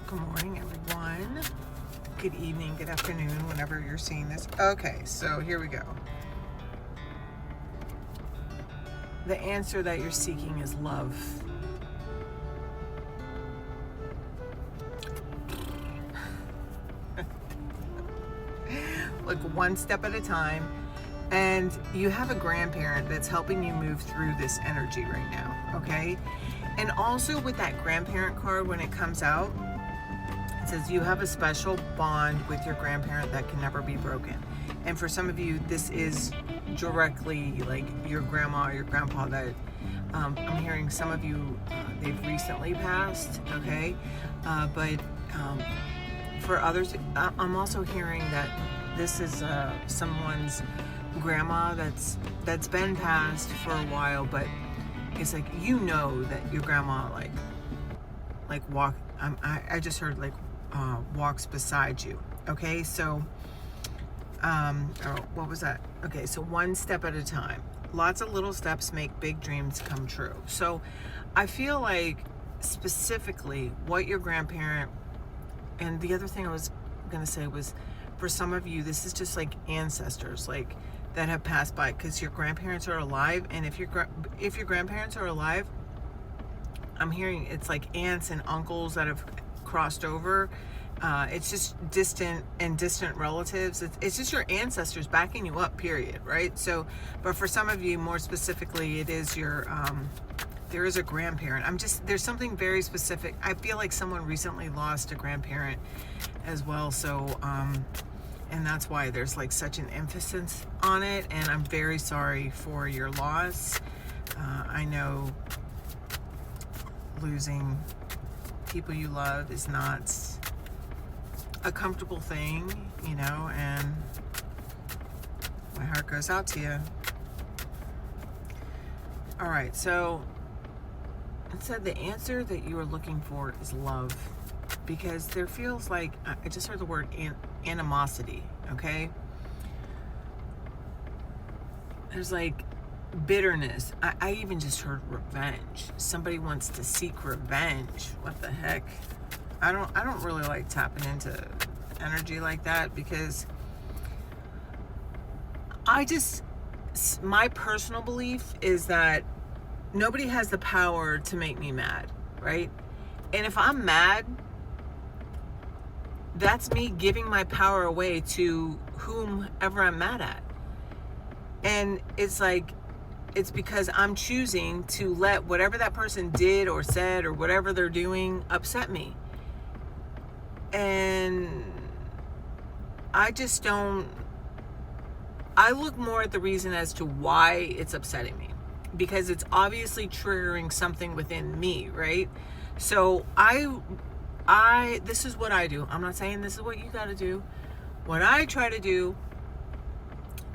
Good morning, everyone. Good evening, good afternoon, whenever you're seeing this. Okay, so here we go. The answer that you're seeking is love. Like one step at a time. And you have a grandparent that's helping you move through this energy right now, okay? And also with that grandparent card, when it comes out, it says you have a special bond with your grandparent that can never be broken. And for some of you, this is directly like your grandma or your grandpa that I'm hearing some of you, they've recently passed, okay? But for others, I'm also hearing that this is someone's grandma that's been passed for a while, but it's like, you know, that your grandma like walk. I just heard like walks beside you. Okay, so what was that? Okay, so one step at a time. Lots of little steps make big dreams come true. So I feel like specifically what your grandparent, and the other thing I was gonna say was, for some of you, this is just like ancestors, like that have passed by, because your grandparents are alive. And if your grandparents are alive, I'm hearing it's like aunts and uncles that have crossed over. It's just distant relatives. It's just your ancestors backing you up, period, right? So, but for some of you, more specifically, it is your there is a grandparent. There's something very specific. I feel like someone recently lost a grandparent as well. So and that's why there's like such an emphasis on it. And I'm very sorry for your loss. I know losing people you love is not a comfortable thing, you know, and my heart goes out to you. All right, so it said the answer that you are looking for is love, because there feels like, I just heard the word animosity, okay? There's like bitterness. I even just heard revenge. Somebody wants to seek revenge. What the heck? I don't really like tapping into energy like that, because my personal belief is that nobody has the power to make me mad, right? And if I'm mad, that's me giving my power away to whomever I'm mad at. And it's like, it's because I'm choosing to let whatever that person did or said or whatever they're doing upset me. And I look more at the reason as to why it's upsetting me, because it's obviously triggering something within me, right? So this is what I do. I'm not saying this is what you got to do. What I try to do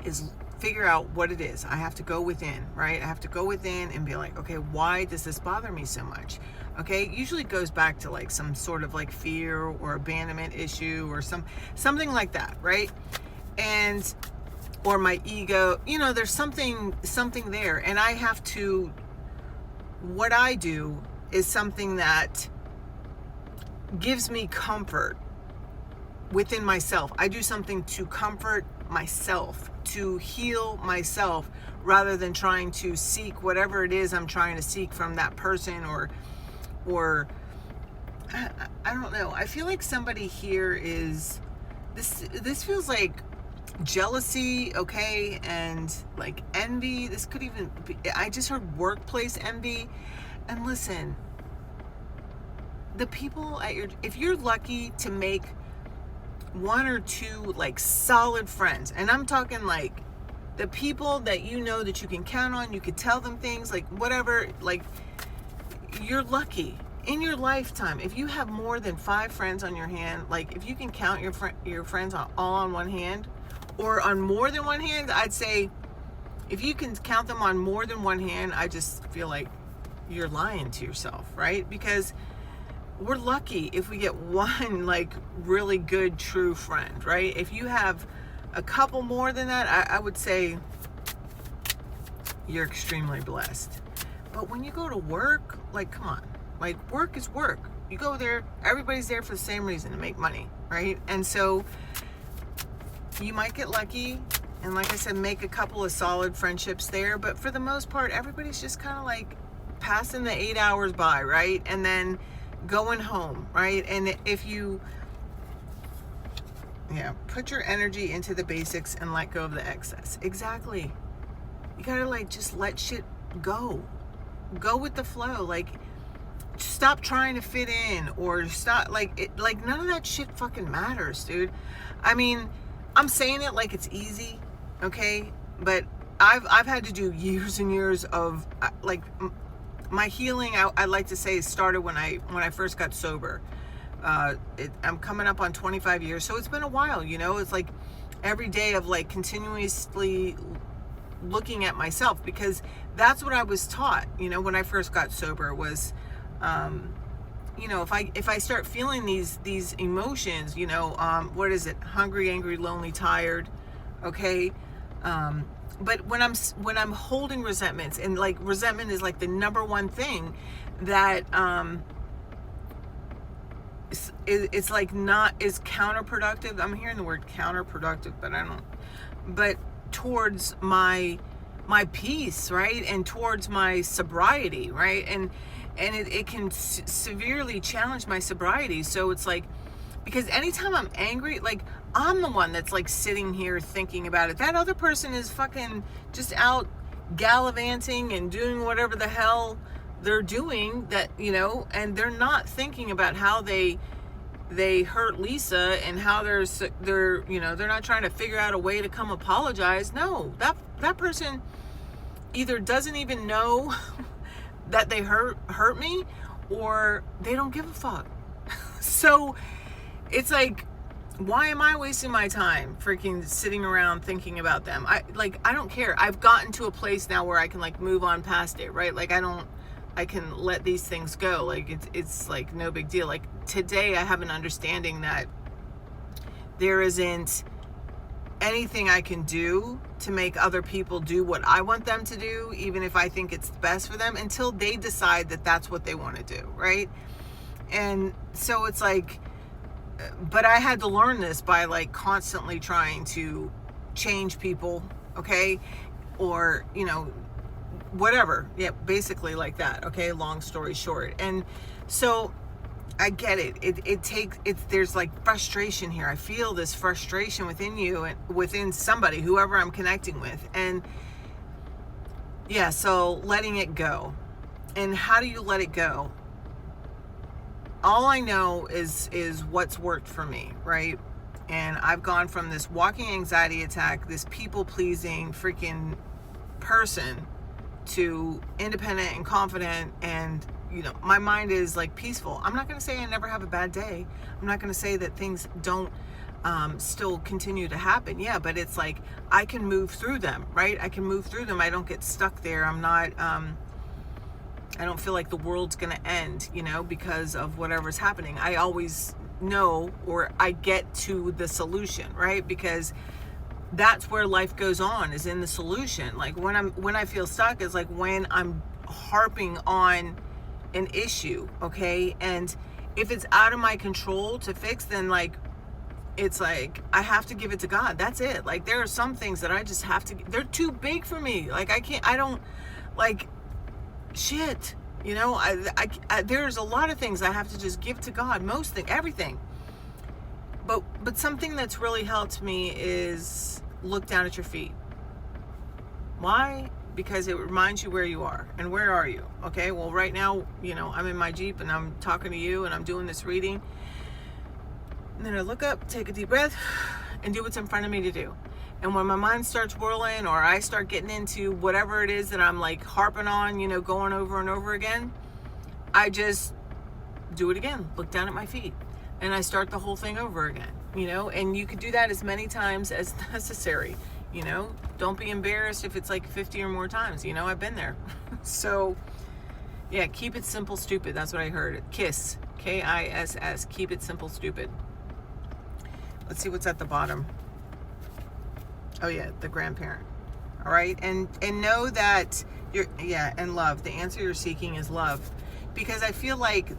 is figure out what it is. I have to go within, right? I have to go within and be like, okay, why does this bother me so much? Okay, usually it goes back to like some sort of like fear or abandonment issue or something like that, right? And or my ego, you know, there's something there. And I have to, what I do is something that gives me comfort within myself. I do something to comfort myself, to heal myself, rather than trying to seek whatever it is I'm trying to seek from that person or I don't know. I feel like somebody here is this feels like jealousy, okay, and like envy. This could even be, I just heard workplace envy. And listen, the people if you're lucky to make one or two like solid friends, and I'm talking like the people that you know that you can count on, you could tell them things, like whatever, like you're lucky in your lifetime. If you have more than 5 friends on your hand, like if you can count your friends all on one hand or on more than one hand, I'd say if you can count them on more than one hand, I just feel like you're lying to yourself, right? Because we're lucky if we get one like really good true friend, right? If you have a couple more than that, I would say you're extremely blessed. But when you go to work, like, come on, like work is work. You go there, everybody's there for the same reason, to make money, right? And so you might get lucky and, like I said, make a couple of solid friendships there, but for the most part, everybody's just kind of like passing the 8 hours by, right? And then going home, right? And if you put your energy into the basics and let go of the excess. Exactly. You gotta like just let shit go with the flow. Like, stop trying to fit in, or stop like none of that shit fucking matters, dude. I mean, I'm saying it like it's easy, okay? But I've had to do years and years of like my healing. I like to say started when I first got sober. I'm coming up on 25 years, so it's been a while, you know. It's like every day of like continuously looking at myself, because that's what I was taught, you know, when I first got sober was, you know, if I start feeling these emotions, you know, what is it? Hungry, angry, lonely, tired. Okay. But when I'm holding resentments, and like resentment is like the number one thing that, it's like not is counterproductive. I'm hearing the word counterproductive, but towards my peace, right? And towards my sobriety, right? And it can severely challenge my sobriety. So it's like, because anytime I'm angry, like I'm the one that's like sitting here thinking about it. That other person is fucking just out gallivanting and doing whatever the hell they're doing, that, you know, and they're not thinking about how they hurt Lisa and how they're you know, they're not trying to figure out a way to come apologize. No, that person either doesn't even know that they hurt me, or they don't give a fuck. So it's like, why am I wasting my time freaking sitting around thinking about them? I don't care. I've gotten to a place now where I can like move on past it, right? Like I can let these things go. Like it's like no big deal. Like today I have an understanding that there isn't anything I can do to make other people do what I want them to do, even if I think it's best for them, until they decide that that's what they want to do, right? And so it's like, but I had to learn this by like constantly trying to change people, okay? Or, you know, whatever. Yeah, basically like that. Okay, long story short. And so I get it. It takes, there's like frustration here. I feel this frustration within you and within somebody, whoever I'm connecting with. And yeah, so letting it go. And how do you let it go? All I know is what's worked for me, right? And I've gone from this walking anxiety attack, this people pleasing freaking person, to independent and confident, and, you know, my mind is like peaceful. I'm not going to say I never have a bad day. I'm not going to say that things don't still continue to happen. Yeah, but it's like I can move through them, right? I can move through them. I don't get stuck there. I'm not I don't feel like the world's going to end, you know, because of whatever's happening. I always know, or I get to the solution, right? Because that's where life goes on, is in the solution. Like when I feel stuck is like when I'm harping on an issue, okay? And if it's out of my control to fix, then like, it's like, I have to give it to God. That's it. Like there are some things that I just have to, they're too big for me. Like I don't, like, shit, you know, I there's a lot of things I have to just give to God, most things, everything. But something that's really helped me is look down at your feet. Why? Because it reminds you where you are. And where are you? Okay, well right now, you know, I'm in my Jeep and I'm talking to you and I'm doing this reading. And then I look up, take a deep breath, and do what's in front of me to do. And when my mind starts whirling, or I start getting into whatever it is that I'm like harping on, you know, going over and over again, I just do it again. Look down at my feet. And I start the whole thing over again, you know, and you could do that as many times as necessary, you know. Don't be embarrassed if it's like 50 or more times, you know, I've been there. So yeah, keep it simple, stupid. That's what I heard. KISS, K-I-S-S, keep it simple, stupid. Let's see what's at the bottom. Oh yeah, the grandparent. All right. And know that and love. The answer you're seeking is love. Because I feel like